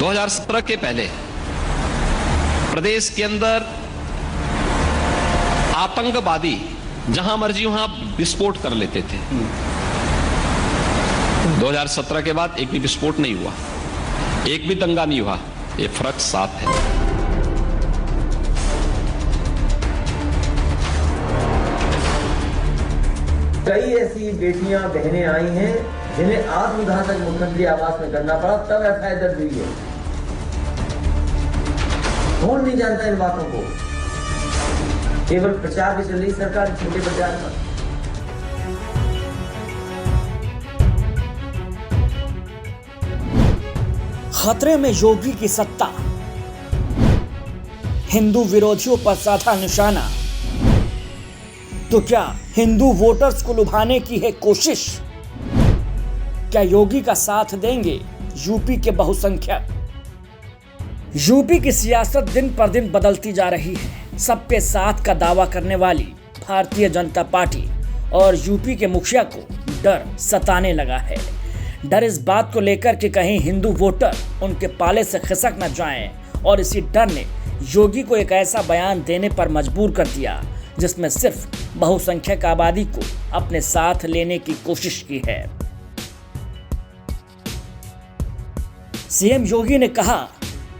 2017 के पहले प्रदेश के अंदर आतंकवादी जहां मर्जी वहां विस्फोट कर लेते थे। 2017 के बाद एक भी विस्फोट नहीं हुआ, एक भी दंगा नहीं हुआ। ये फर्क साफ है। कई ऐसी बेटियां बहनें आई हैं जिन्हें आत्मदाह तक मुख्यमंत्री आवास में करना पड़ा, तब एफआईआर दर्ज हुई है। कौन नहीं जानता इन बातों को? केवल प्रचार भी चल रही सरकार, छोटे प्रचार का। खतरे में योगी की सत्ता, हिंदू विरोधियों पर साधा निशाना। तो क्या हिंदू वोटर्स को लुभाने की है कोशिश? क्या योगी का साथ देंगे यूपी के बहुसंख्यक? यूपी की सियासत दिन पर दिन बदलती जा रही है। सबके साथ का दावा करने वाली भारतीय जनता पार्टी और यूपी के मुखिया को डर सताने लगा है। डर इस बात को लेकर कि कहीं हिंदू वोटर उनके पाले से खिसक न जाएं, और इसी डर ने योगी को एक ऐसा बयान देने पर मजबूर कर दिया जिसमें सिर्फ बहुसंख्यक आबादी को अपने साथ लेने की कोशिश की है। सीएम योगी ने कहा,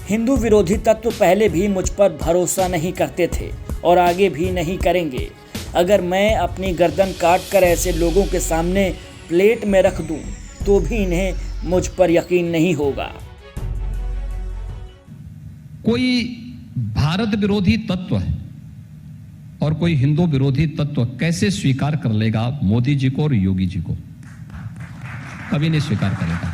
हिंदू विरोधी तत्व पहले भी मुझ पर भरोसा नहीं करते थे और आगे भी नहीं करेंगे। अगर मैं अपनी गर्दन काट कर ऐसे लोगों के सामने प्लेट में रख दूं तो भी इन्हें मुझ पर यकीन नहीं होगा। कोई भारत विरोधी तत्व है और कोई हिंदू विरोधी तत्व कैसे स्वीकार कर लेगा मोदी जी को और योगी जी को? कभी नहीं स्वीकार करेगा।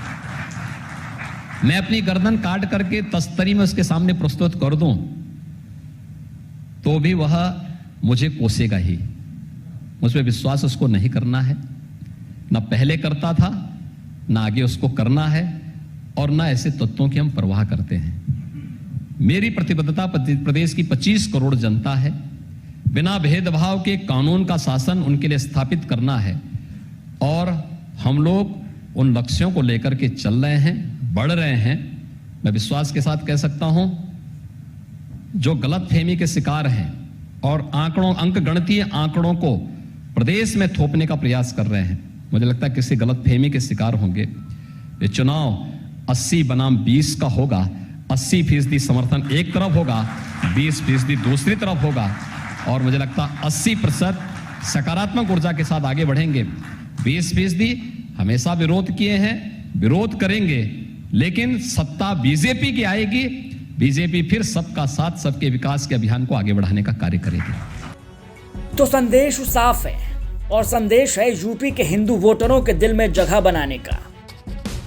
मैं अपनी गर्दन काट करके तस्तरी में उसके सामने प्रस्तुत कर दूं तो भी वह मुझे कोसेगा ही। मुझ पर विश्वास उसको नहीं करना है, ना पहले करता था, ना आगे उसको करना है, और ना ऐसे तत्वों की हम परवाह करते हैं। मेरी प्रतिबद्धता प्रदेश की 25 करोड़ जनता है। बिना भेदभाव के कानून का शासन उनके लिए स्थापित करना है, और हम लोग उन लक्ष्यों को लेकर के चल रहे हैं, बढ़ रहे हैं। मैं विश्वास के साथ कह सकता हूं, जो गलतफहमी के शिकार हैं और अंकगणितीय आंकड़ों को प्रदेश में थोपने का प्रयास कर रहे हैं, मुझे लगता है किसी गलतफहमी के शिकार होंगे। ये चुनाव 80 बनाम 20 का होगा। 80% समर्थन एक तरफ होगा, 20% दूसरी तरफ होगा, और मुझे लगता है 80% सकारात्मक ऊर्जा के साथ आगे बढ़ेंगे। 20% हमेशा विरोध किए हैं, विरोध करेंगे, लेकिन सत्ता बीजेपी की आएगी। बीजेपी फिर सबका साथ, सबके विकास के अभियान को आगे बढ़ाने का कार्य करेगी। तो संदेश साफ है, और संदेश है यूपी के हिंदू वोटरों के दिल में जगह बनाने का।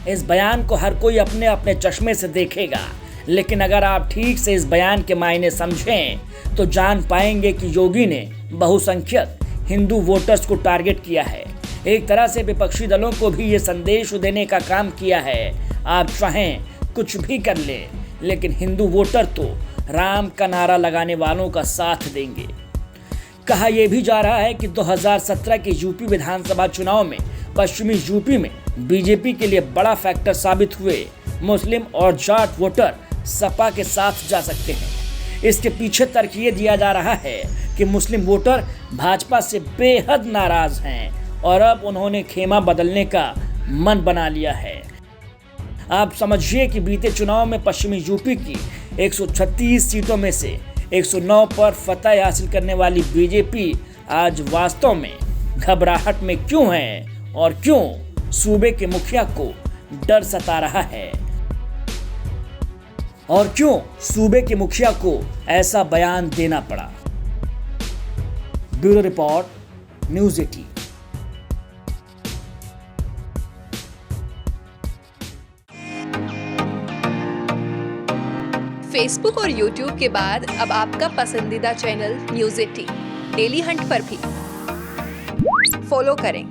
इस बयान को हर कोई अपने अपने चश्मे से देखेगा, लेकिन अगर आप ठीक से इस बयान के मायने समझें तो जान पाएंगे कि योगी ने बहुसंख्यक हिंदू वोटर्स को टारगेट किया है। एक तरह से विपक्षी दलों को भी ये संदेश देने का काम किया है, आप चाहें कुछ भी कर लें, लेकिन हिंदू वोटर तो राम का नारा लगाने वालों का साथ देंगे। कहा यह भी जा रहा है कि 2017 के यूपी विधानसभा चुनाव में पश्चिमी यूपी में बीजेपी के लिए बड़ा फैक्टर साबित हुए मुस्लिम और जाट वोटर सपा के साथ जा सकते हैं। इसके पीछे तर्क ये दिया जा रहा है कि मुस्लिम वोटर भाजपा से बेहद नाराज हैं और अब उन्होंने खेमा बदलने का मन बना लिया है। आप समझिए कि बीते चुनाव में पश्चिमी यूपी की 136 सीटों में से 109 पर फतह हासिल करने वाली बीजेपी आज वास्तव में घबराहट में क्यों है, और क्यों सूबे के मुखिया को डर सता रहा है, और क्यों सूबे के मुखिया को ऐसा बयान देना पड़ा। Bureau report, news 18। फेसबुक और यूट्यूब के बाद अब आपका पसंदीदा चैनल न्यूज़ 18 डेली हंट पर भी फॉलो करें